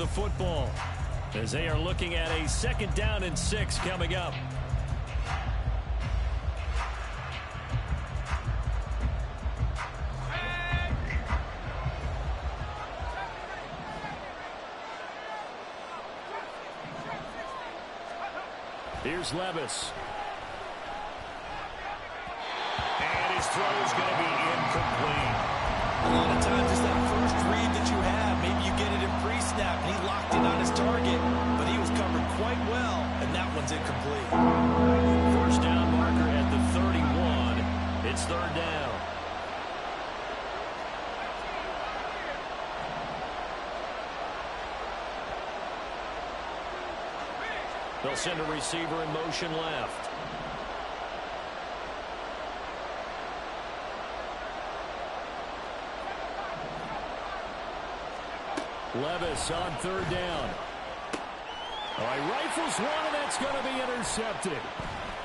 the football as they are looking at a 2nd down and 6 coming up. Here's Levis. And his throw is going to be incomplete. A lot of times it's that first read that you have. Maybe you get it in pre-snap, and he locked in on his target, but he was covered quite well, and that one's incomplete. 1st down marker at the 31. It's 3rd down. They'll send a receiver in motion left. Levis on 3rd down. All right, rifles one, and that's going to be intercepted.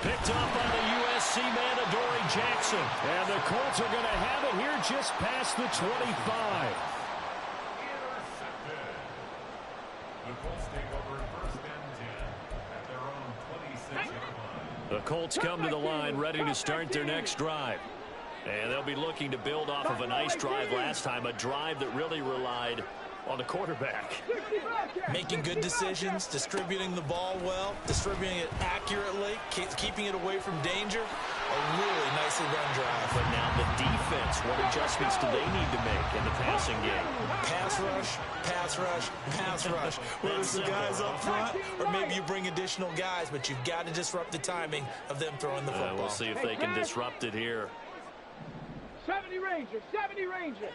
Picked off by the USC man, Adoree Jackson. And the Colts are going to have it here just past the 25. Intercepted. The Colts take over 1st and 10 at their own 26-yard line. The Colts come to the line ready to start their next drive. And they'll be looking to build off of a nice drive last time, a drive that really relied on the quarterback. Making good decisions, distributing the ball well, distributing it accurately, keeping it away from danger. A really nicely run drive. But now the defense, what adjustments do they need to make in the passing game? Pass rush, pass rush, pass rush. Whether it's the guys up front or maybe you bring additional guys, but you've got to disrupt the timing of them throwing the football. We'll see if they can disrupt it here. 70 Ranger, 70 Ranger.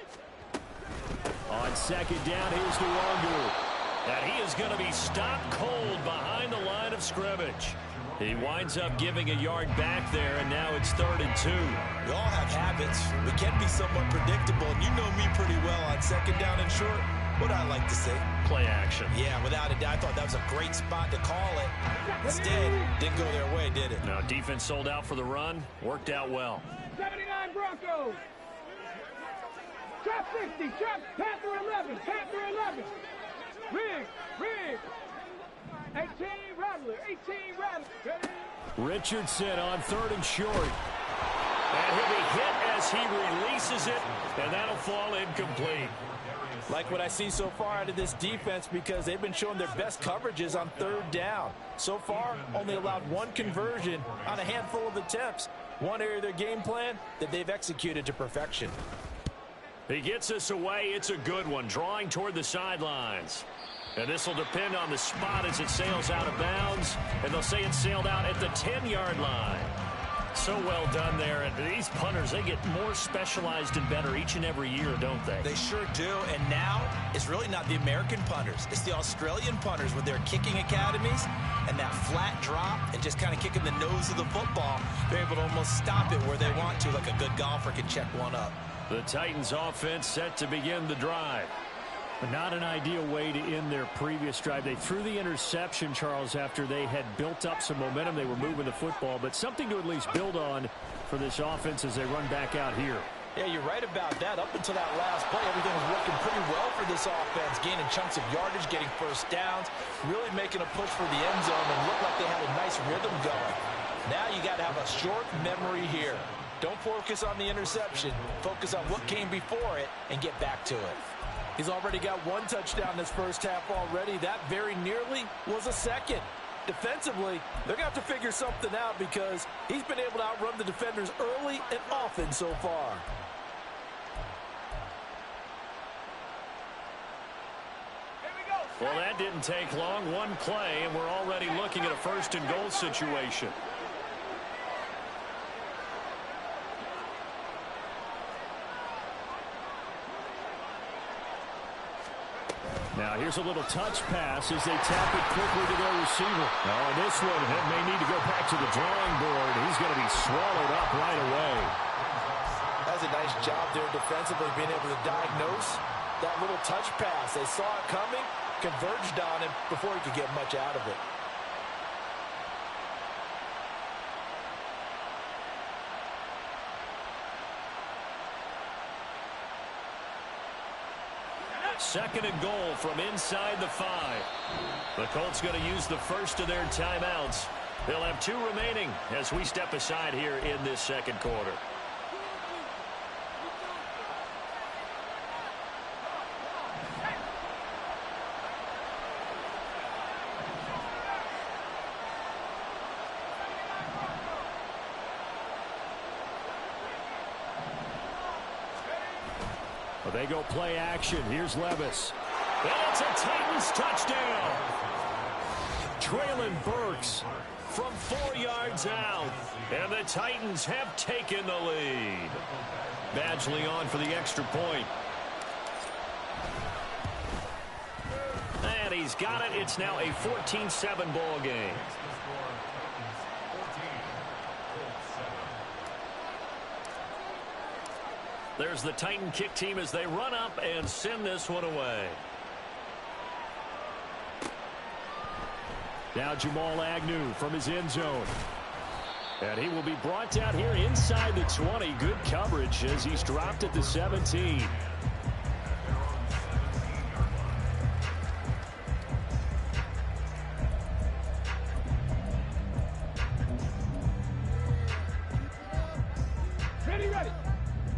On 2nd down, here's Nwangu. And he is going to be stopped cold behind the line of scrimmage. He winds up giving a yard back there, and now it's 3rd and 2. We all have habits. We can be somewhat predictable, and you know me pretty well on 2nd down and short. What I like to see. Play action. Yeah, without a doubt. I thought that was a great spot to call it. Instead, didn't go their way, did it? No, defense sold out for the run. Worked out well. 79 Broncos. Trap 60, trap Panther 11, Panther 11. Rig. 18 Rattler, 18 Rattler. Richardson on 3rd and short. And he'll be hit as he releases it, and that'll fall incomplete. Like what I see so far out of this defense, because they've been showing their best coverages on 3rd down. So far, only allowed 1 conversion on a handful of attempts. One area of their game plan that they've executed to perfection. He gets us away. It's a good one, drawing toward the sidelines. And this will depend on the spot as it sails out of bounds. And they'll say it sailed out at the 10-yard line. So well done there. And these punters, they get more specialized and better each and every year, don't they? They sure do. And now, it's really not the American punters. It's the Australian punters with their kicking academies and that flat drop and just kind of kicking the nose of the football. They're able to almost stop it where they want to, like a good golfer can check one up. The Titans offense set to begin the drive. But not an ideal way to end their previous drive. They threw the interception, Charles, after they had built up some momentum. They were moving the football, but something to at least build on for this offense as they run back out here. Yeah, you're right about that. Up until that last play, everything was working pretty well for this offense, gaining chunks of yardage, getting 1st downs, really making a push for the end zone, and looked like they had a nice rhythm going. Now you got to have a short memory here. Don't focus on the interception. Focus on what came before it and get back to it. He's already got 1 touchdown this 1st half already. That very nearly was a 2nd. Defensively, they're going to have to figure something out because he's been able to outrun the defenders early and often so far. Well, that didn't take long. 1 play, and we're already looking at a 1st and goal situation. Now here's a little touch pass as they tap it quickly to their receiver. Oh, this one may need to go back to the drawing board. He's going to be swallowed up right away. That's a nice job there defensively, being able to diagnose that little touch pass. They saw it coming, converged on him before he could get much out of it. 2nd and goal from inside the 5. The Colts going to use the first of their timeouts. They'll have 2 remaining as we step aside here in this 2nd quarter. Well, they go play action. Here's Levis. And it's a Titans touchdown. Traylon Burks from 4 yards out. And the Titans have taken the lead. Badgley on for the extra point. And he's got it. It's now a 14-7 ball game. There's the Titan kick team as they run up and send this one away. Now Jamal Agnew from his end zone. And he will be brought down here inside the 20. Good coverage as he's dropped at the 17.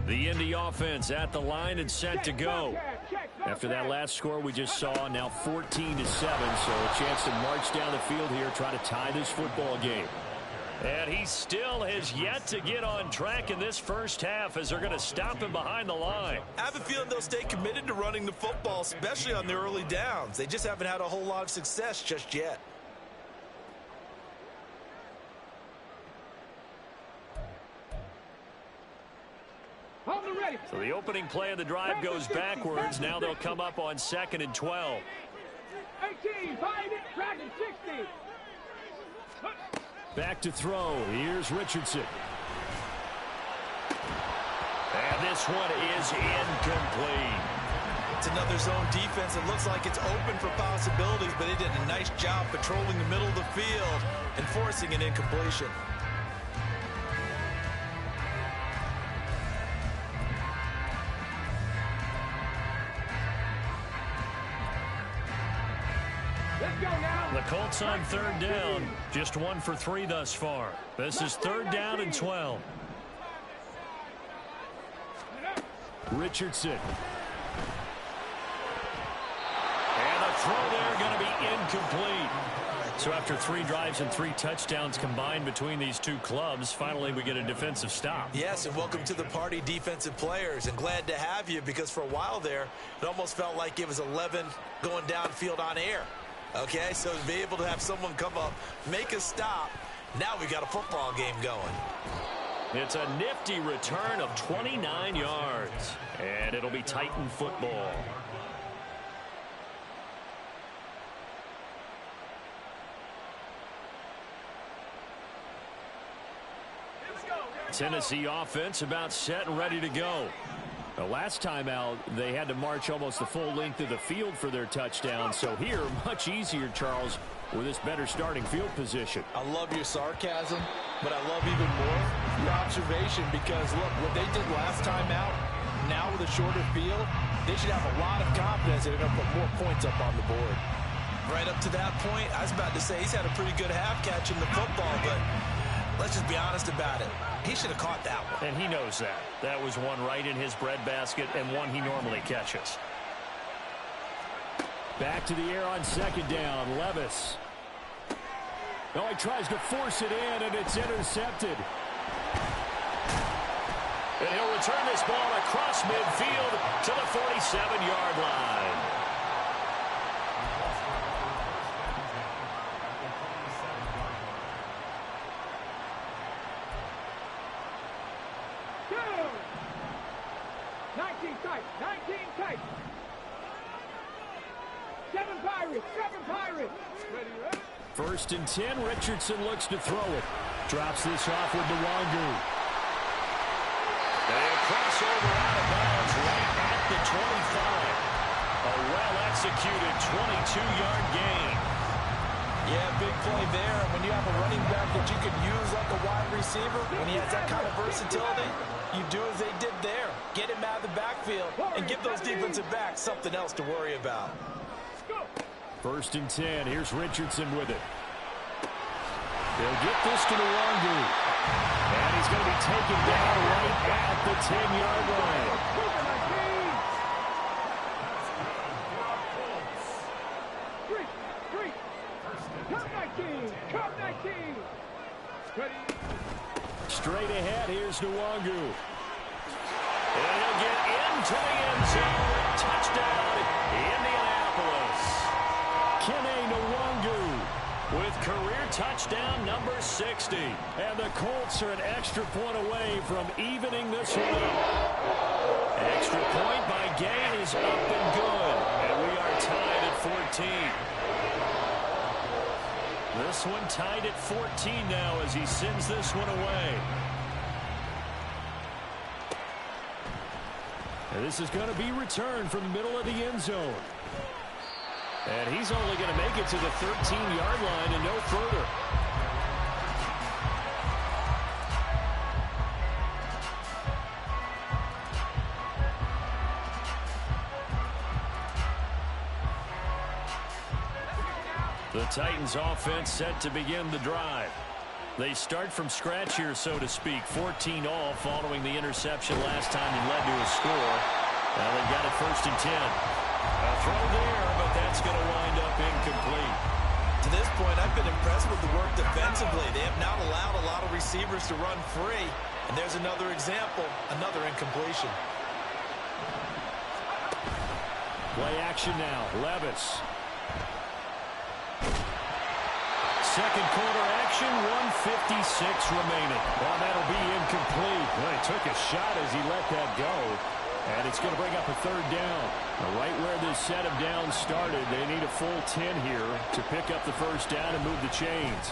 The Indy offense at the line and set to go. After that last score we just saw, now 14-7, so a chance to march down the field here, try to tie this football game. And he still has yet to get on track in this first half as they're going to stop him behind the line. I have a feeling they'll stay committed to running the football, especially on the early downs. They just haven't had a whole lot of success just yet. So the opening play of the drive goes backwards. Now they'll come up on 2nd and 12. 18, 5, track and 60. Back to throw. Here's Richardson. And this one is incomplete. It's another zone defense. It looks like it's open for possibilities, but they did a nice job patrolling the middle of the field and forcing an incompletion. The Colts on 3rd down. Just 1 for 3 thus far. This is 3rd down and 12. Richardson. And the throw there going to be incomplete. So after 3 drives and 3 touchdowns combined between these two clubs, finally we get a defensive stop. Yes, and welcome to the party, defensive players. And glad to have you, because for a while there, it almost felt like it was 11 going downfield on air. Okay, so to be able to have someone come up, make a stop, now we got a football game going. It's a nifty return of 29 yards, and it'll be Titan football. Tennessee offense about set and ready to go. The last time out, they had to march almost the full length of the field for their touchdown. So here, much easier, Charles, with this better starting field position. I love your sarcasm, but I love even more your observation, because, look, what they did last time out, now with a shorter field, they should have a lot of confidence that they're going to put more points up on the board. Right up to that point, I was about to say he's had a pretty good half catching the football, but let's just be honest about it. He should have caught that one. And he knows that. That was one right in his breadbasket and one he normally catches. Back to the air on 2nd down. Levis. Oh, he tries to force it in, and it's intercepted. And he'll return this ball across midfield to the 47-yard line. First and 10, Richardson looks to throw it. Drops this off with Nwangu. And a crossover out of bounds right at the 25. A well-executed 22-yard gain. Yeah, big play there. When you have a running back that you can use like a wide receiver, when he has that kind of versatility, you do as they did there. Get him out of the backfield and give those defensive backs something else to worry about. 1st and 10. Here's Richardson with it. They'll get this to Nwangu. And he's going to be taken down right at the 10-yard line. Straight ahead, here's Nwangu. And he'll get into the end zone. Touchdown, Indianapolis. Kene Nwangu with career touchdown number 60. And the Colts are an extra point away from evening this one up. Extra point by Gain is up and good. And we are tied at 14. This one tied at 14 now as he sends this one away. And this is going to be returned from the middle of the end zone. And he's only going to make it to the 13-yard line and no further. The Titans offense set to begin the drive. They start from scratch here, so to speak. 14-all following the interception last time he led to a score. Now they've got it 1st and 10. A throw there, but that's going to wind up incomplete. To this point, I've been impressed with the work defensively. They have not allowed a lot of receivers to run free. And there's another example, another incompletion. Play action now. Levis. Second quarter action, 1:56 remaining. Well, that'll be incomplete. Well, he took a shot as he let that go. And it's going to bring up a 3rd down. Now, right where this set of downs started, they need a full 10 here to pick up the 1st down and move the chains.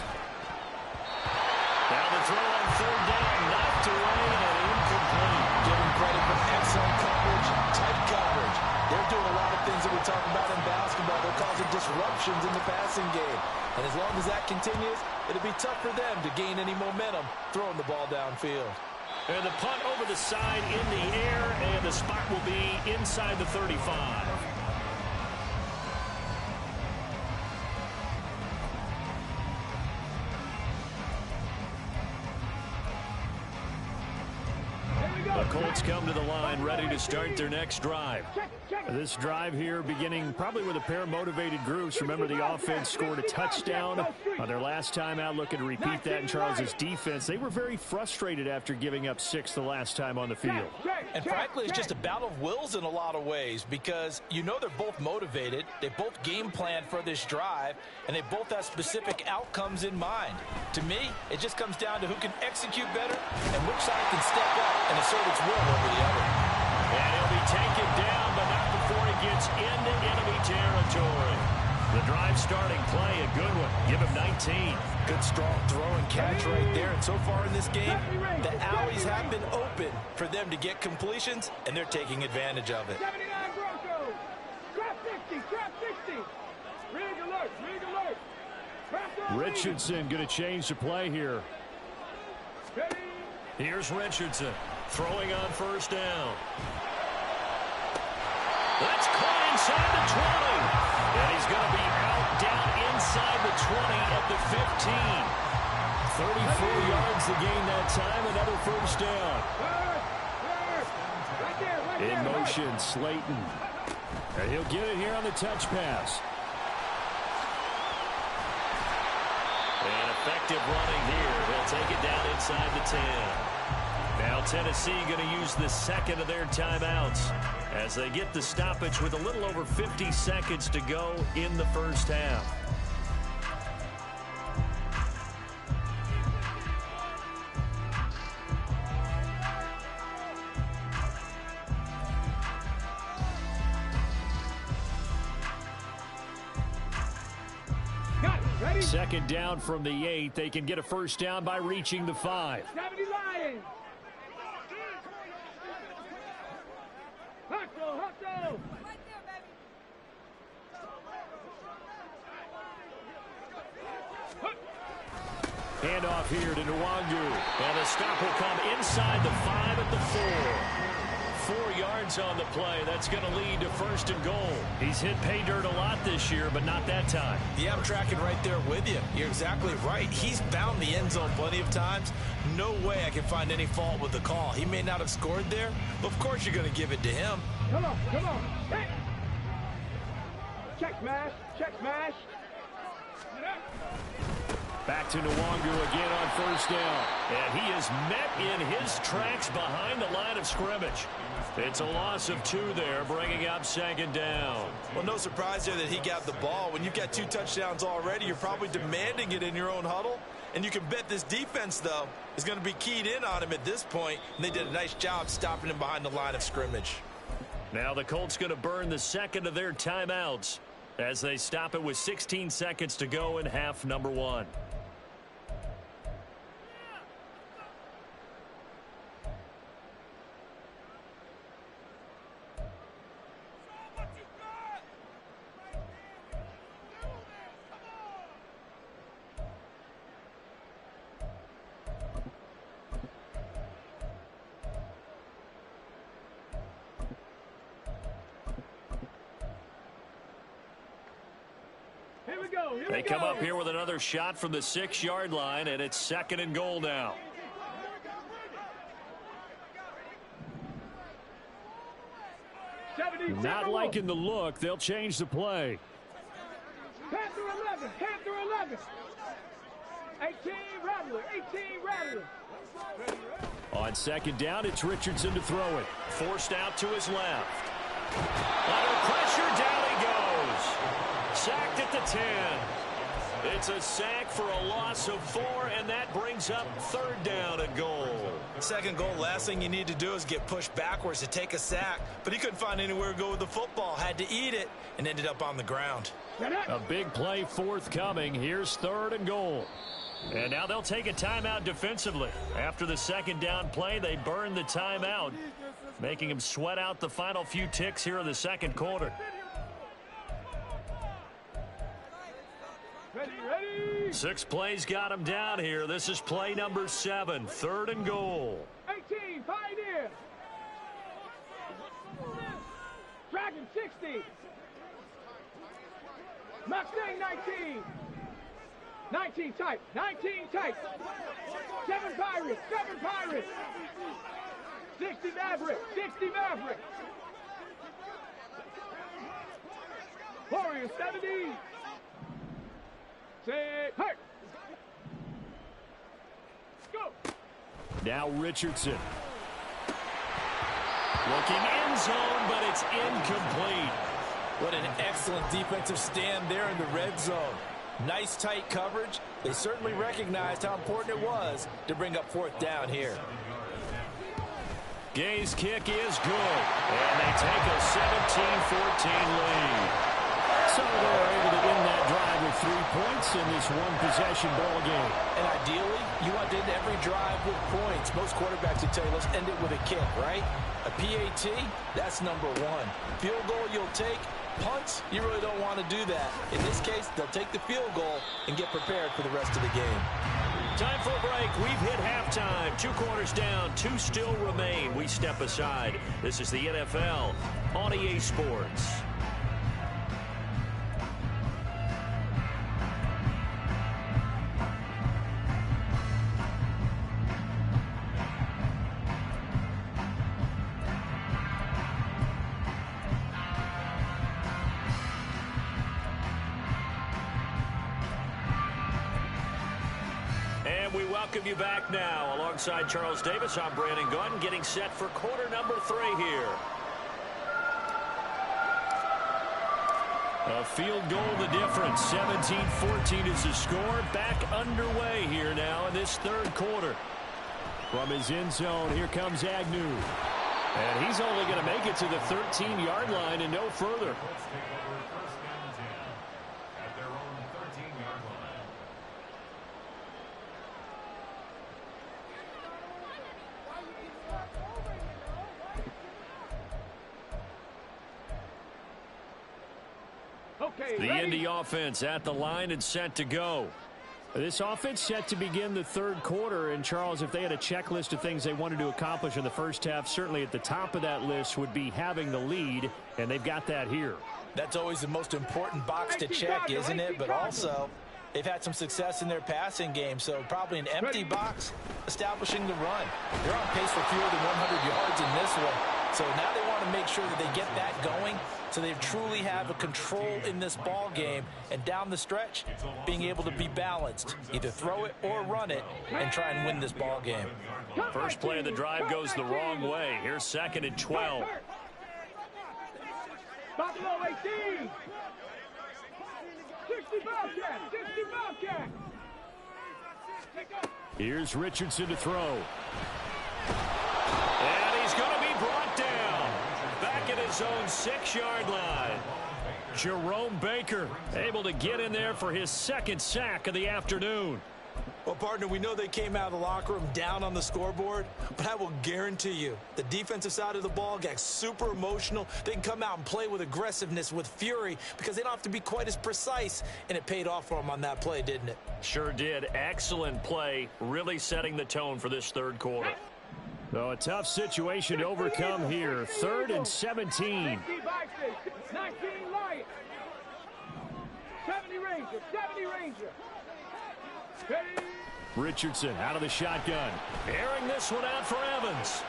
Now the throw on 3rd down, knocked away and incomplete. Give him credit for excellent coverage, tight coverage. They're doing a lot of things that we talk about in basketball. They're causing disruptions in the passing game. And as long as that continues, it'll be tough for them to gain any momentum throwing the ball downfield. And the punt over the side in the air, and the spot will be inside the 35. The Colts come to the line, ready to start their next drive. This drive here beginning probably with a pair of motivated groups. Remember, the offense scored a touchdown on their last time out, looking to repeat that in Charles's defense. They were very frustrated after giving up 6 the last time on the field. And frankly, it's just a battle of wills in a lot of ways because you know they're both motivated. They both game planned for this drive, and they both have specific outcomes in mind. To me, it just comes down to who can execute better and which side can step up and assert its will over the other. And he'll be taken down, but not before he gets into enemy territory. The drive starting play, a good one. Give him 19. Good strong throw and catch right there. And so far in this game, the alleys have been open for them to get completions, and they're taking advantage of it. 79 Broncos. Trap 60, trap 60. Rig alert, rig alert. Richardson going to change the play here. Ready. Here's Richardson throwing on 1st down. That's caught inside the 20. And he's going to be out down inside the 20 at the 15. 34 yards to gain that time. Another 1st down. In motion, Slayton. And he'll get it here on the touch pass. And effective running here. He'll take it down inside the 10. Now Tennessee going to use the 2nd of their timeouts as they get the stoppage with a little over 50 seconds to go in the 1st half. Ready. 2nd down from the 8. They can get a 1st down by reaching the 5. 70 Lions. Hustle, hustle. Handoff here to Nwangu. And the stop will come inside the 5 at the 4. 4 yards on the play. That's going to lead to 1st and goal. He's hit pay dirt a lot this year, but not that time. Yeah, I'm tracking right there with you. You're exactly right. He's bound the end zone plenty of times. No way I can find any fault with the call. He may not have scored there, but of course you're going to give it to him. Come on, come on. Hey. Check smash, check smash. Back to Nwangu again on 1st down. And he is met in his tracks behind the line of scrimmage. It's a loss of 2 there, bringing up 2nd down. Well, no surprise there that he got the ball. When you've got 2 touchdowns already, you're probably demanding it in your own huddle. And you can bet this defense, though, is going to be keyed in on him at this point. And they did a nice job stopping him behind the line of scrimmage. Now the Colts going to burn the 2nd of their timeouts as they stop it with 16 seconds to go in half number 1. They come up here with another shot from the 6-yard line, and it's 2nd and goal now. Not liking the look. They'll change the play. Panther 11, Panther 11. 18 Rattler, 18 Rattler. On 2nd down, it's Richardson to throw it. Forced out to his left. Under pressure, down he goes. Sacked at the 10. It's a sack for a loss of 4, and that brings up 3rd down and goal. 2nd goal, last thing you need to do is get pushed backwards to take a sack. But he couldn't find anywhere to go with the football. Had to eat it and ended up on the ground. A big play forthcoming. Here's 3rd and goal. And now they'll take a timeout defensively. After the 2nd down play, they burn the timeout, making him sweat out the final few ticks here in the 2nd quarter. Ready. 6 plays got him down here. This is play number 7, 3rd and goal. 18, Pioneer. Dragon 60. Mustang 19. 19 tight, 19 tight. 7 Pirates, 7 Pirates. 60 Maverick, 60 Maverick. Warrior 70. Say, hey! Go! Now Richardson. Looking end zone, but it's incomplete. What an excellent defensive stand there in the red zone. Nice tight coverage. They certainly recognized how important it was to bring up 4th down here. Gay's kick is good, and they take a 17-14 lead. So they're able to win that drive with 3 points in this one-possession ball game. And ideally, you want to end every drive with points. Most quarterbacks would tell you, let's end it with a kick, right? A PAT, that's number 1. Field goal you'll take. Punts, you really don't want to do that. In this case, they'll take the field goal and get prepared for the rest of the game. Time for a break. We've hit halftime. 2 quarters down, 2 still remain. We step aside. This is the NFL on EA Sports. We welcome you back now. Alongside Charles Davis, I'm Brandon Gunn, getting set for quarter number 3 here. A field goal the difference. 17-14 is the score. Back underway here now in this 3rd quarter. From his end zone, here comes Agnew. And he's only going to make it to the 13-yard line and no further. The Indy offense at the line and set to go. This offense set to begin the third quarter, and Charles, if they had a checklist of things they wanted to accomplish in the first half, certainly at the top of that list would be having the lead, and they've got that here. That's always the most important box to check, isn't it? But also, they've had some success in their passing game, so probably an empty box establishing the run. They're on pace for fewer than 100 yards in this one, so now they want to make sure that they get that going so they truly have a control in this ball game, and down the stretch, being able to be balanced, either throw it or run it, and try and win this ball game. First play of the drive goes the wrong way. Here's 2nd and 12. Buffalo 18. 60 Bobcat. 60 Bobcat. Here's Richardson to throw. And he's going to be brought down. Back at his own 6-yard line. Jerome Baker able to get in there for his 2nd sack of the afternoon. Well, partner, we know they came out of the locker room down on the scoreboard, but I will guarantee you the defensive side of the ball got super emotional. They can come out and play with aggressiveness, with fury, because they don't have to be quite as precise, and it paid off for them on that play, didn't it? Sure did. Excellent play, really setting the tone for this third quarter. So a tough situation to overcome here. 3rd and 17. 19 Lions. 70 Ranger. 70 Ranger. Richardson out of the shotgun. Airing this one out for Evans.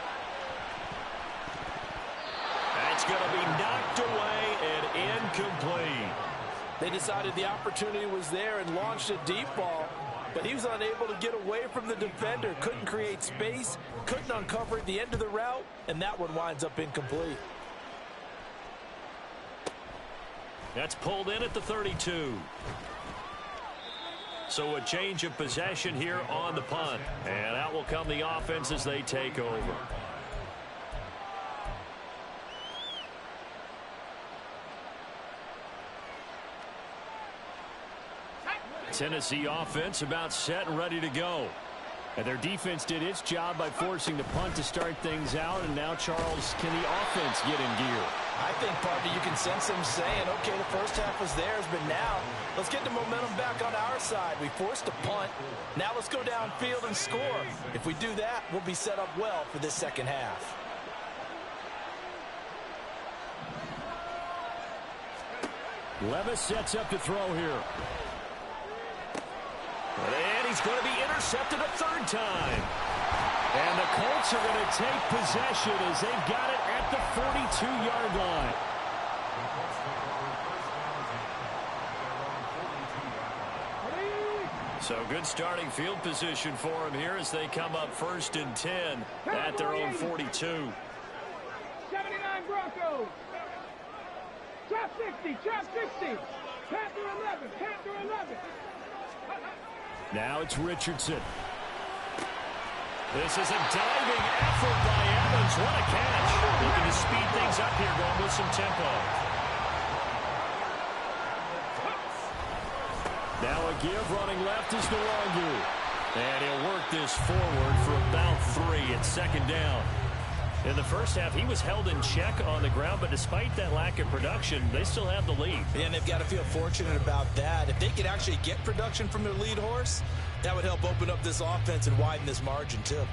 That's going to be knocked away and incomplete. They decided the opportunity was there and launched a deep ball, but he was unable to get away from the defender. Couldn't create space, couldn't uncover at the end of the route, and that one winds up incomplete. That's pulled in at the 32. So a change of possession here on the punt. And out will come the offense as they take over. Tennessee offense about set and ready to go. And their defense did its job by forcing the punt to start things out. And now, Charles, can the offense get in gear? I think, partner, you can sense them saying, okay, the first half was theirs, but now let's get the momentum back on our side. We forced a punt. Now let's go downfield and score. If we do that, we'll be set up well for this second half. Levis sets up to throw here. And he's going to be intercepted a 3rd time. And the Colts are going to take possession as they've got it at the 42-yard line. So good starting field position for them here as they come up 1st and 10 at their own 42. 79 Broncos. Trap 60. Trap 60. Panther 11. Panther 11. Now it's Richardson. This is a diving effort by Evans. What a catch. Looking to speed things up here, going with some tempo. Now a give running left is Nwangu. And he'll work this forward for about 3 at 2nd down. In the first half, he was held in check on the ground, but despite that lack of production, they still have the lead. Yeah, and they've got to feel fortunate about that. If they could actually get production from their lead horse, that would help open up this offense and widen this margin, too.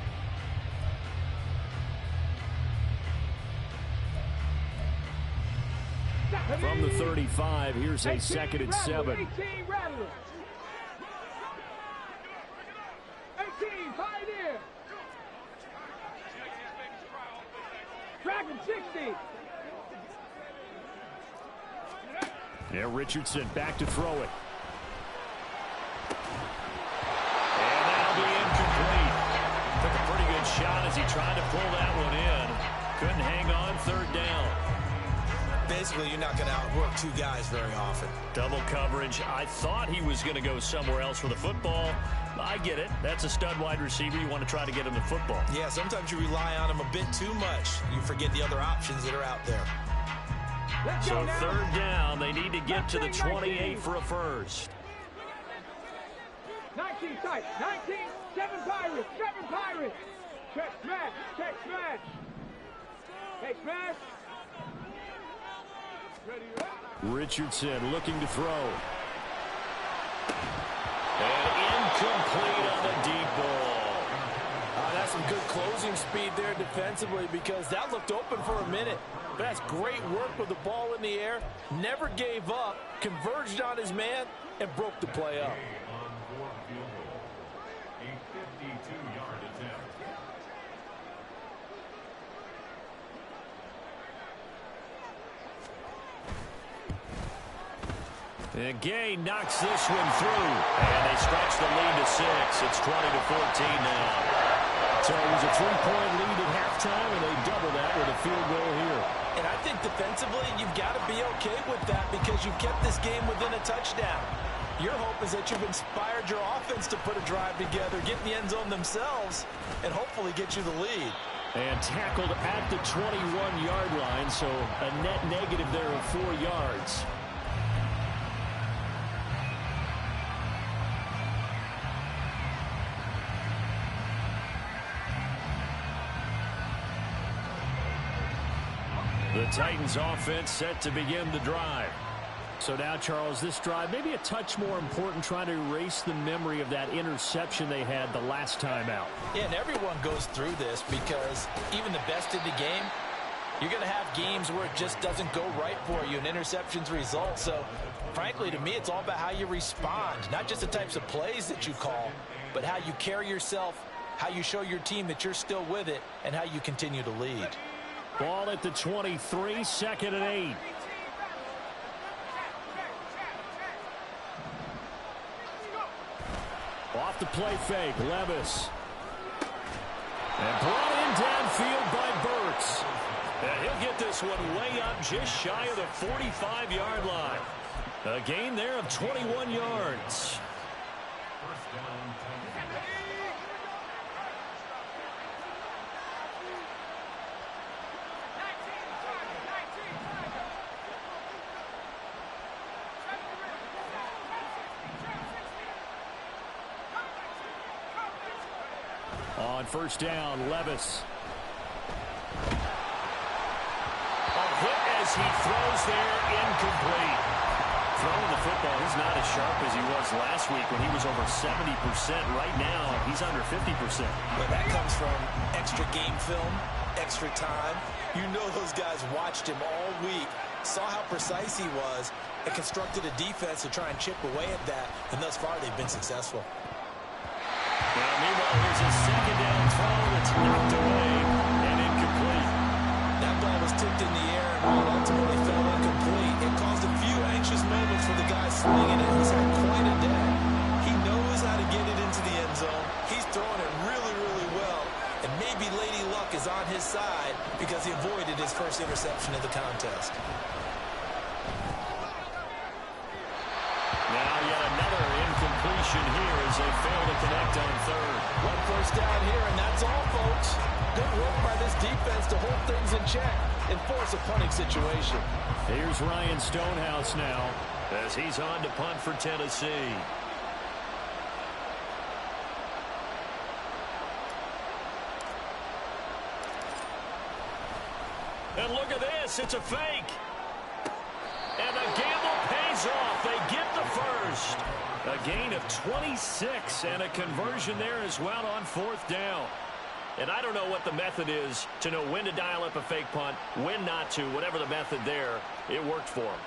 From the 35, here's a 2nd and 7. 18 Rattler. 18 Pioneer. Dragon 60. Yeah, Richardson back to throw it. And that'll be incomplete. Took a pretty good shot as he tried to pull that one in. Couldn't hang on 3rd down. Basically, you're not going to outwork 2 guys very often. Double coverage. I thought he was going to go somewhere else for the football. I get it. That's a stud wide receiver. You want to try to get him the football. Yeah, sometimes you rely on him a bit too much. You forget the other options that are out there. So 3rd down. They need to get to the 28 for a first. 19 tight. 19. 7 Pirates. 7 Pirates. Check smash. Check smash. Hey, smash. Ready, Richardson looking to throw. And closing speed there defensively because that looked open for a minute. But that's great work with the ball in the air. Never gave up, converged on his man, and broke the play up. On board field goal. A 52-yard attempt. And Gay knocks this one through. And they stretch the lead to 6. It's 20-14 now. So it was a 3-point lead at halftime, and they double that with a field goal here. And I think defensively, you've got to be okay with that because you've kept this game within a touchdown. Your hope is that you've inspired your offense to put a drive together, get in the end zone themselves, and hopefully get you the lead. And tackled at the 21-yard line, so a net negative there of 4 yards. The Titans offense set to begin the drive. So now, Charles, this drive maybe a touch more important, trying to erase the memory of that interception they had the last time out. Yeah, and everyone goes through this because even the best in the game, you're going to have games where it just doesn't go right for you and interceptions result. So, frankly, to me, it's all about how you respond, not just the types of plays that you call, but how you carry yourself, how you show your team that you're still with it, and how you continue to lead. Ball at the 23, 2nd and 8. Off the play fake, Levis. And brought in downfield by Burks. And he'll get this one way up just shy of the 45-yard line. A gain there of 21 yards. First down, Titans. On first down, Levis. A hit as he throws there, incomplete. Throwing the football, he's not as sharp as he was last week when he was over 70%. Right now, he's under 50%. But that comes from extra game film, extra time. You know those guys watched him all week, saw how precise he was, and constructed a defense to try and chip away at that. And thus far, they've been successful. Well, meanwhile, here's a second down throw that's knocked away and incomplete. That ball was tipped in the air and while ultimately fell incomplete, it caused a few anxious moments for the guy swinging it. He's had quite a day. He knows how to get it into the end zone. He's throwing it really, really well. And maybe Lady Luck is on his side because he avoided his first interception of the contest. Now yet another incompletion here as they fail to connect on third. One first down here, and that's all, folks. Good work by this defense to hold things in check and force a punting situation. Here's Ryan Stonehouse now, As he's on to punt for Tennessee. And look at this, it's a fake. And the gamble pays off. They get the first. A gain of 26 and a conversion there as well on fourth down. And I don't know what the method is to know when to dial up a fake punt, when not to, whatever the method there, it worked for him.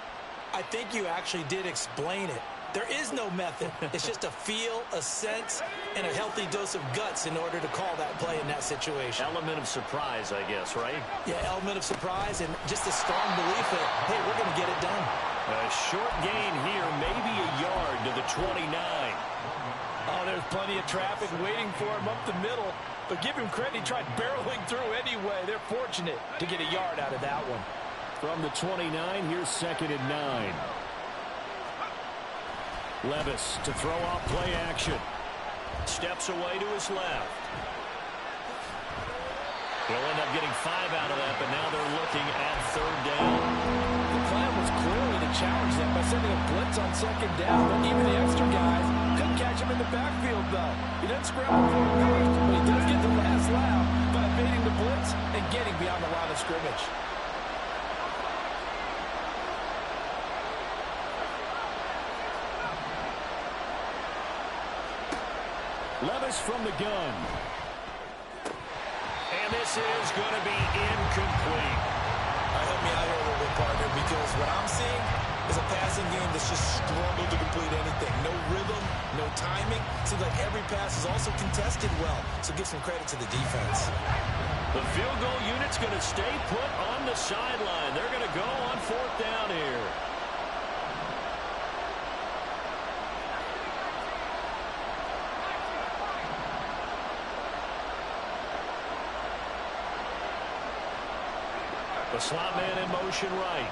I think you actually did explain it. There is no method. It's just a feel, a sense, and a healthy dose of guts in order to call that play in that situation. Element of surprise, I guess, right? Yeah, element of surprise and just a strong belief that, hey, we're going to get it done. A short gain here, maybe a yard to the 29. Oh, there's plenty of traffic waiting for him up the middle. But give him credit, he tried barreling through anyway. They're fortunate to get a yard out of that one. from the 29, here's 2nd and 9. Levis to throw off play action. Steps away to his left. He'll end up getting 5 out of that, but now they're looking at 3rd down. The plan was clearly to challenge them by sending a blitz on 2nd down, but even the extra guys couldn't catch him in the backfield, though. He doesn't scramble for him first, but he does get the last lap by evading the blitz and getting beyond the line of scrimmage. Levis from the gun. And this is going to be incomplete. Help me out here a little bit, partner, because what I'm seeing is a passing game that's just struggled to complete anything. No rhythm, no timing. Seems like every pass is also contested well, so give some credit to the defense. The field goal unit's going to stay put on the sideline. They're going to go on 4th down here. The slot man in motion right.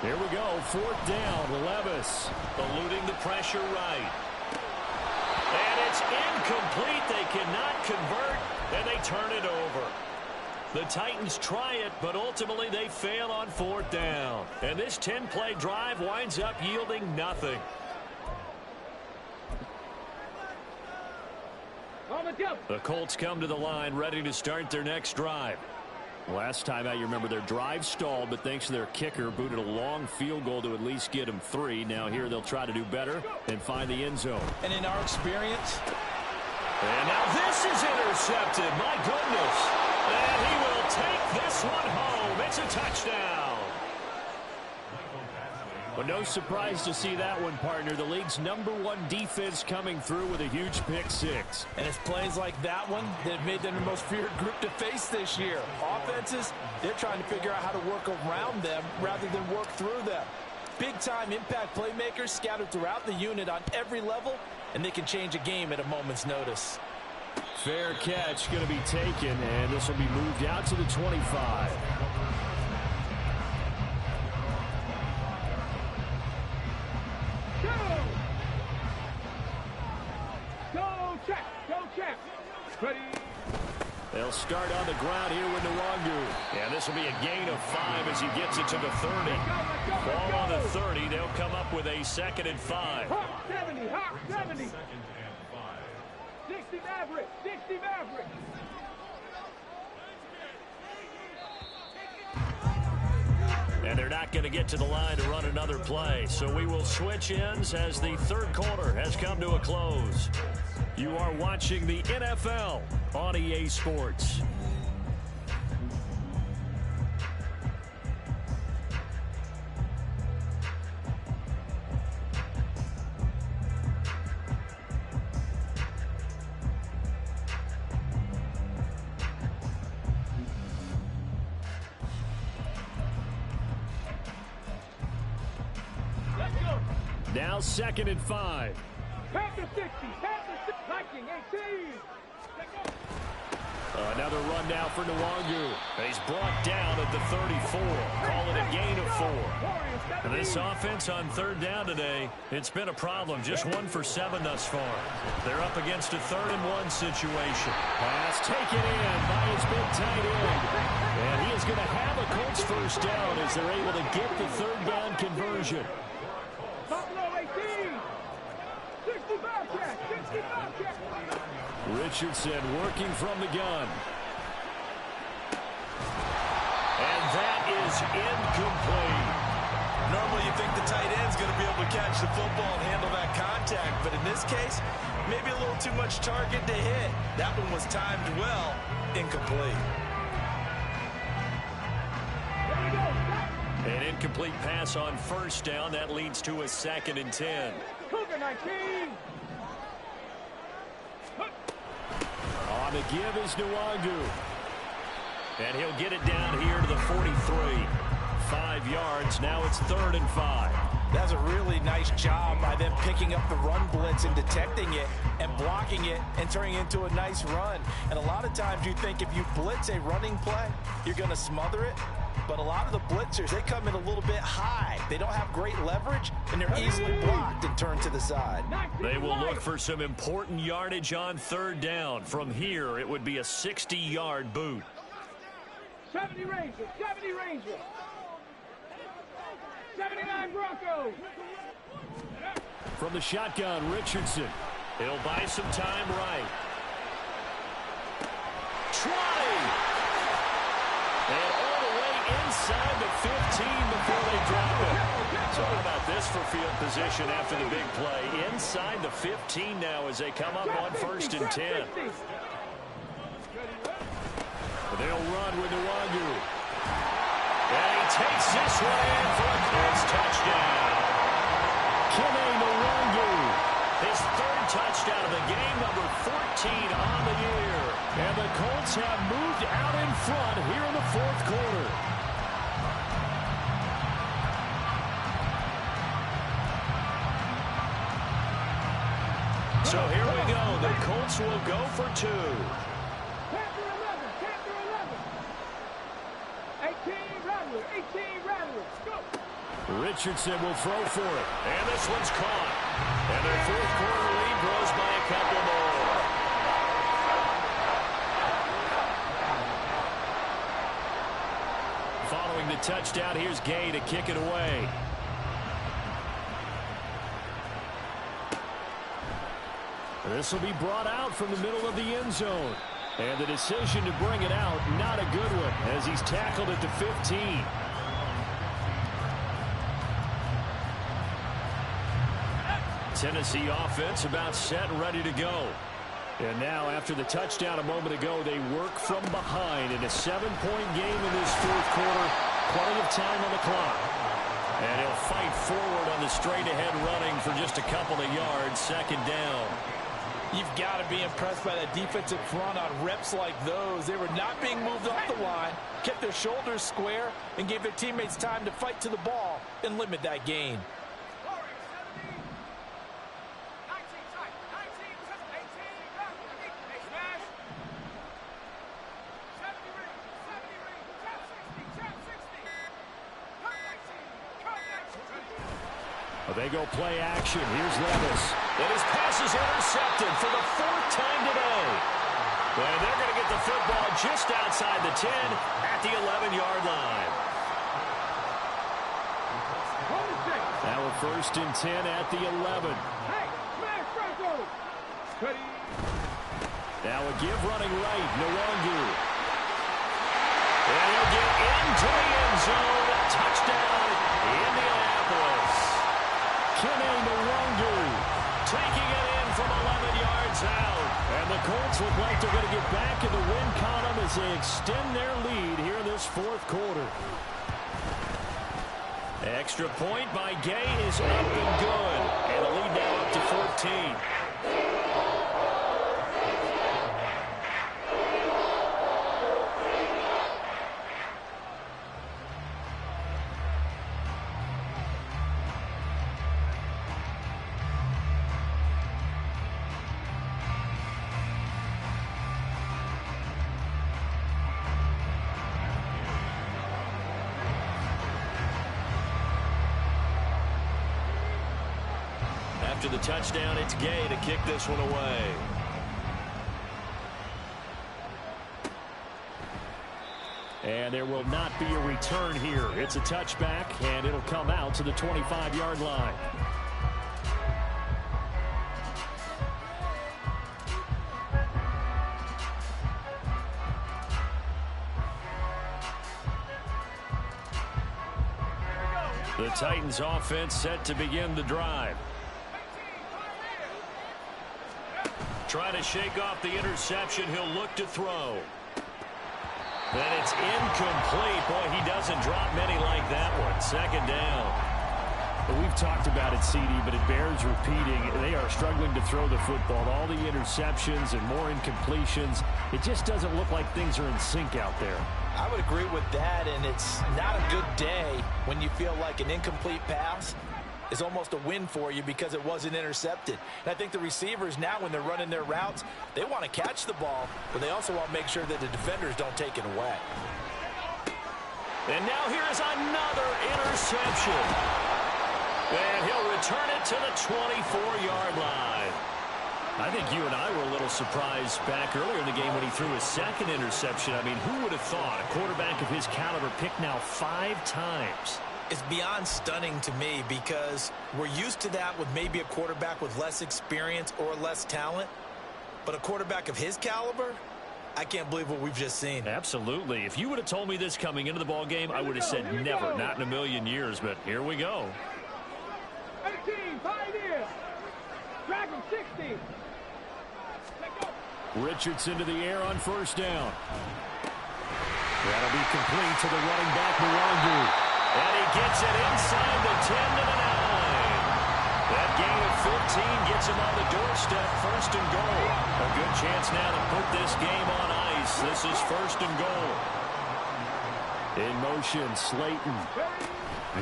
Here we go, 4th down, Levis. Eluding the pressure right. And it's incomplete. They cannot convert, and they turn it over. The Titans try it, but ultimately they fail on 4th down. And this 10-play drive winds up yielding nothing. The Colts come to the line ready to start their next drive. Last time out, you remember their drive stalled, but thanks to their kicker, booted a long field goal to at least get them 3. Now here they'll try to do better and find the end zone. And in our experience... And now this is intercepted. My goodness. And he will take this one home. It's a touchdown. Well, no surprise to see that one, partner. The league's #1 defense coming through with a huge pick-6. And it's plays like that one that have made them the most feared group to face this year. Offenses, they're trying to figure out how to work around them rather than work through them. Big-time impact playmakers scattered throughout the unit on every level, and they can change a game at a moment's notice. Fair catch going to be taken, and this will be moved out to the 25. They'll start on the ground here with Nwangu. And this will be a gain of 5 as he gets it to the 30. Ball on the 30. They'll come up with a 2nd and 5. Hawk 70, Hawk 70. 60 Maverick, 60 Maverick. And they're not going to get to the line to run another play. So we will switch ends as the 3rd quarter has come to a close. You are watching the NFL on EA Sports. Now 2nd and 5. Panther 60, Panther 60, Viking 18. Another run now for Nwangu. He's brought down at the 34. Call it a gain of 4. And this offense on 3rd down today, it's been a problem. Just 1 for 7 thus far. They're up against a 3rd and 1 situation. Pass taken in by his big tight end. And he is going to have a Colts 1st down as they're able to get the 3rd down conversion. Buffalo 18. 65 check, 65 check. Richardson working from the gun. And that is incomplete. Normally you think the tight end's going to be able to catch the football and handle that contact, but in this case, maybe a little too much target to hit. That one was timed well, incomplete. An incomplete pass on 1st down. That leads to a 2nd and 10. Cougar 19. On the give is Nwangu. And he'll get it down here to the 43. 5 yards. Now it's 3rd and 5. That's a really nice job by them picking up the run blitz and detecting it and blocking it and turning it into a nice run. And a lot of times you think if you blitz a running play, you're going to smother it. But a lot of the blitzers, they come in a little bit high. They don't have great leverage, and they're easily blocked and turned to the side. They will look for some important yardage on 3rd down. From here, it would be a 60-yard boot. 70 Rangers, 70 Rangers. 79 Broncos. From the shotgun, Richardson. He'll buy some time right. Try! And all the way inside the 15 before they drop it. So how about this this for field position after the big play. Inside the 15 now as they come up on 1st and 10. They'll run with Nwangu. And he takes this one in for a Colts touchdown. Kene Nwangu. His 3rd touchdown of the game, number 14 on the year. And the Colts have moved out in front here in the 4th quarter. So here we go. The Colts will go for 2. Richardson will throw for it. And this one's caught. And their 4th quarter lead grows by a couple more. Following the touchdown, here's Gay to kick it away. This will be brought out from the middle of the end zone. And the decision to bring it out, not a good one, as he's tackled at the 15. Tennessee offense about set and ready to go. And now, after the touchdown a moment ago, they work from behind in a 7-point game in this 4th quarter. Plenty of time on the clock. And he'll fight forward on the straight-ahead running for just a couple of yards, 2nd down. You've got to be impressed by that defensive front on reps like those. They were not being moved off the line, kept their shoulders square, and gave their teammates time to fight to the ball and limit that gain. They go play action. Here's Levis. And his pass is intercepted for the 4th time today. And they're going to get the football just outside the 10 at the 11-yard line. Now a 1st and 10 at the 11. Now a give running right. Nwangu. And he'll get into the end zone. Touchdown, Indianapolis. Kene Nwangu taking it in from 11 yards out. And the Colts look like they're going to get back in the win column as they extend their lead here in this 4th quarter. Extra point by Gay is up and good. And the lead now up to 14. After the touchdown, it's Gay to kick this one away. And there will not be a return here. It's a touchback, and it'll come out to the 25-yard line. The Titans offense set to begin the drive. Trying to shake off the interception. He'll look to throw. And it's incomplete. Boy, he doesn't drop many like that one. 2nd down. Well, we've talked about it, CD, but it bears repeating. They are struggling to throw the football. All the interceptions and more incompletions. It just doesn't look like things are in sync out there. I would agree with that, and it's not a good day when you feel like an incomplete pass is almost a win for you because it wasn't intercepted. And I think the receivers now, when they're running their routes, they want to catch the ball, but they also want to make sure that the defenders don't take it away. And now here is another interception. And he'll return it to the 24-yard line. I think you and I were a little surprised back earlier in the game when he threw his 2nd interception. I mean, who would have thought a quarterback of his caliber picked now 5 times? It's beyond stunning to me because we're used to that with maybe a quarterback with less experience or less talent. But a quarterback of his caliber, I can't believe what we've just seen. Absolutely. If you would have told me this coming into the ball game, I would have said never, not in a million years. But here we go. 19, Pioneer. Drag him 60. Richardson to the air on first down. That'll be complete to the running back, Nwangu. And he gets it inside the 10 to the 9. That gain of 15 gets him on the doorstep, first and goal. A good chance now to put this game on ice. This is first and goal. In motion, Slayton.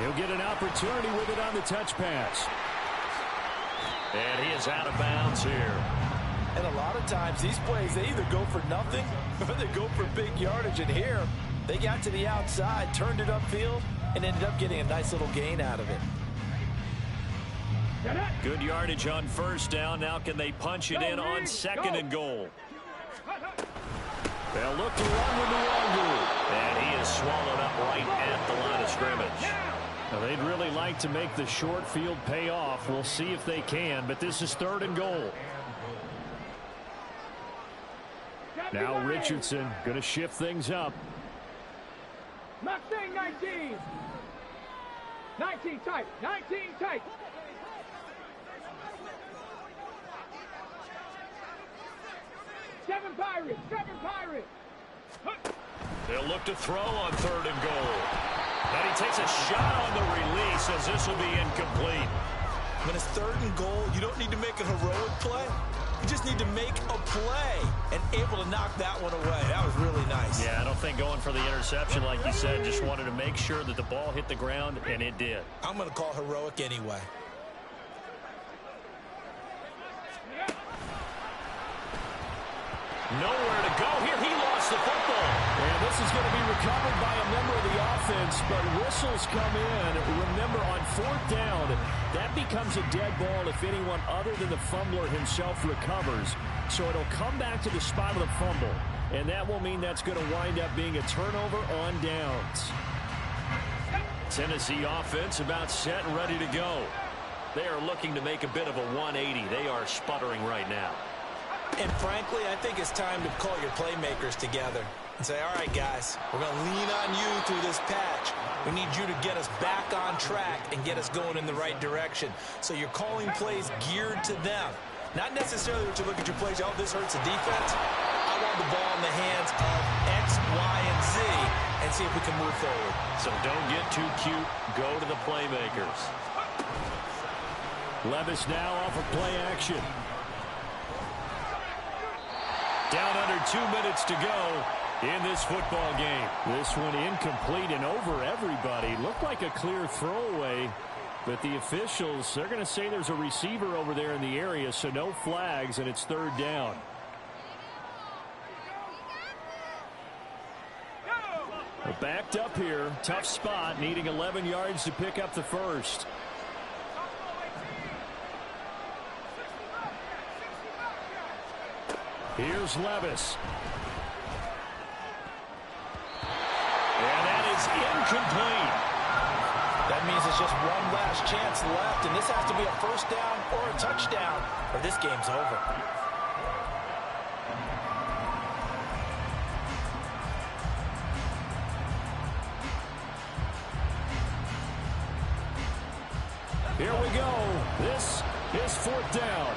He'll get an opportunity with it on the touch pass. And he is out of bounds here. And a lot of times, these plays, they either go for nothing or they go for big yardage. And here, they got to the outside, turned it upfield, and ended up getting a nice little gain out of it. Good yardage on first down. Now can they punch it in on second and goal? They'll look to run with Nwangu. And he is swallowed up right at the line of scrimmage. Now, they'd really like to make the short field pay off. We'll see if they can, but this is third and goal. Now Richardson going to shift things up. Mustang 19. 19 tight. 19 tight. Seven Pirates. Seven Pirates. They'll look to throw on third and goal. And he takes a shot on the release as this will be incomplete. When it's third and goal, you don't need to make a heroic play. You just need to make a play and able to knock that one away. That was really nice. Yeah, I don't think going for the interception, like you said, just wanted to make sure that the ball hit the ground, and it did. I'm going to call heroic anyway. Nowhere to go here. He lost the football. And this is going to be recovered by a member of the offense, but whistles come in. Remember, on fourth down, that becomes a dead ball if anyone other than the fumbler himself recovers. So it'll come back to the spot of the fumble, and that will mean that's going to wind up being a turnover on downs. Tennessee offense about set and ready to go. They are looking to make a bit of a 180. They are sputtering right now. And frankly, I think it's time to call your playmakers together and say, all right, guys, we're going to lean on you through this patch. We need you to get us back on track and get us going in the right direction. So you're calling plays geared to them. Not necessarily that you look at your plays, oh, this hurts the defense. I want the ball in the hands of X, Y, and Z and see if we can move forward. So don't get too cute. Go to the playmakers. Levis now off of play action. Down under 2 minutes to go in this football game. This one incomplete and over everybody. Looked like a clear throwaway, but the officials, they're going to say there's a receiver over there in the area, so no flags, and it's third down. We're backed up here. Tough spot, needing 11 yards to pick up the first. Here's Levis. And that is incomplete. That means it's just one last chance left, and this has to be a first down or a touchdown, or this game's over. Here we go. This is fourth down.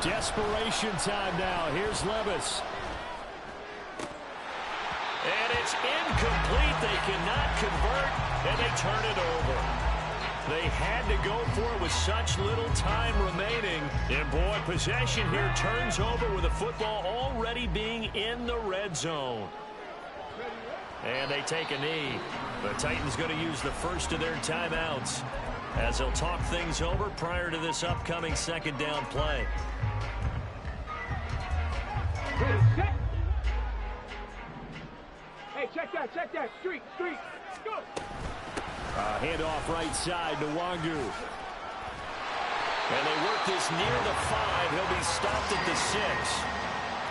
Desperation time now. Here's Levis. And it's incomplete. They cannot convert, and they turn it over. They had to go for it with such little time remaining. And, boy, possession here turns over with the football already being in the red zone. And they take a knee. The Titans going to use the first of their timeouts as they'll talk things over prior to this upcoming second down play. Ready, set. Hey, check that. Street. Go. Handoff right side to Nwangu. And they work this near the 5. He'll be stopped at the 6.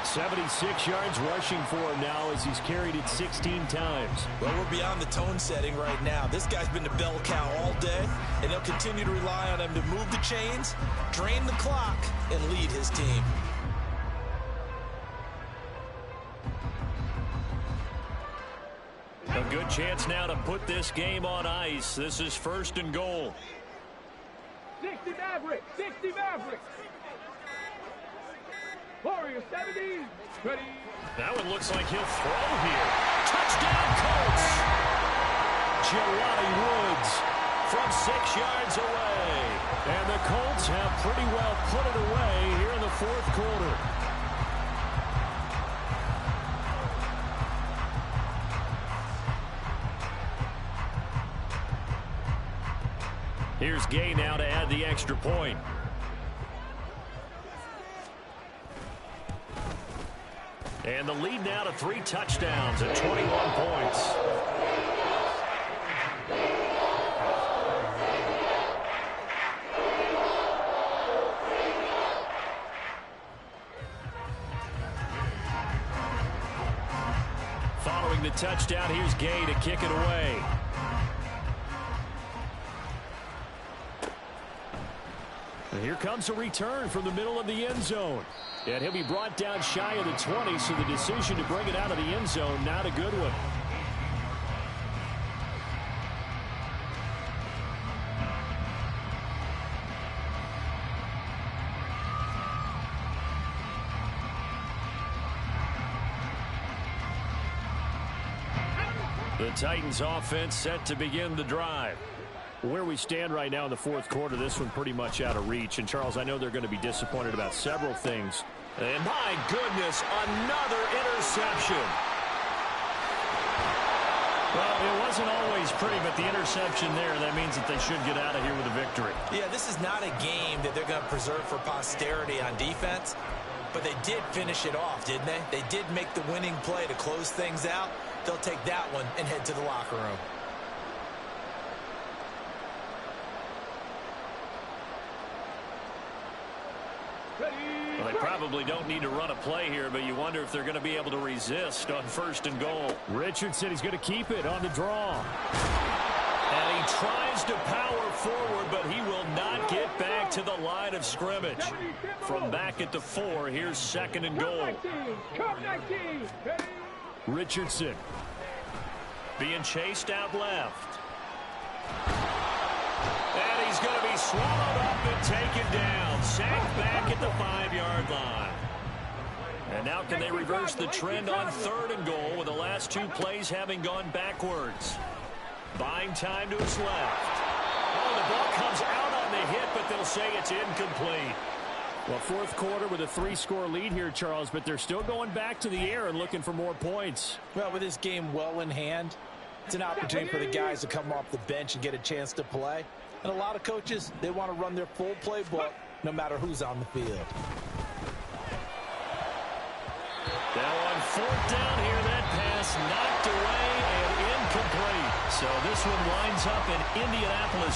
76 yards rushing for him now as he's carried it 16 times. Well, we're beyond the tone setting right now. This guy's been a bell cow all day, and they'll continue to rely on him to move the chains, drain the clock, and lead his team. chance now to put this game on ice. This is 1st and goal. 60 Mavericks, 60 Mavericks. Warriors 70, ready. That one looks like he'll throw here. Touchdown, Colts! Jelani Woods from 6 yards away. And the Colts have pretty well put it away here in the 4th quarter. Here's Gay now to add the extra point. And the lead now to 3 touchdowns at 21 points. Following the touchdown, here's Gay to kick it away. And here comes a return from the middle of the end zone. And he'll be brought down shy of the 20, so the decision to bring it out of the end zone, not a good one. The Titans offense set to begin the drive. Where we stand right now in the 4th quarter, this one pretty much out of reach. And, Charles, I know they're going to be disappointed about several things. And, my goodness, another interception. Well, it wasn't always pretty, but the interception there, that means that they should get out of here with a victory. Yeah, this is not a game that they're going to preserve for posterity on defense, but they did finish it off, didn't they? They did make the winning play to close things out. They'll take that one and head to the locker room. Well, they probably don't need to run a play here, but you wonder if they're going to be able to resist on 1st and goal. Richardson is going to keep it on the draw. And he tries to power forward, but he will not get back to the line of scrimmage. From back at the 4, here's 2nd and goal. Richardson being chased out left. And he's going to be swallowed up and taken down. Sacked back at the 5-yard line. And now can they reverse the trend on 3rd and goal with the last 2 plays having gone backwards? Buying time to his left. Oh, the ball comes out on the hit, but they'll say it's incomplete. Well, 4th quarter with a 3-score lead here, Charles, but they're still going back to the air and looking for more points. Well, with this game well in hand, it's an opportunity for the guys to come off the bench and get a chance to play. And a lot of coaches, they want to run their full playbook no matter who's on the field. Now on 4th down here, that pass knocked away and incomplete. So this one winds up in Indianapolis.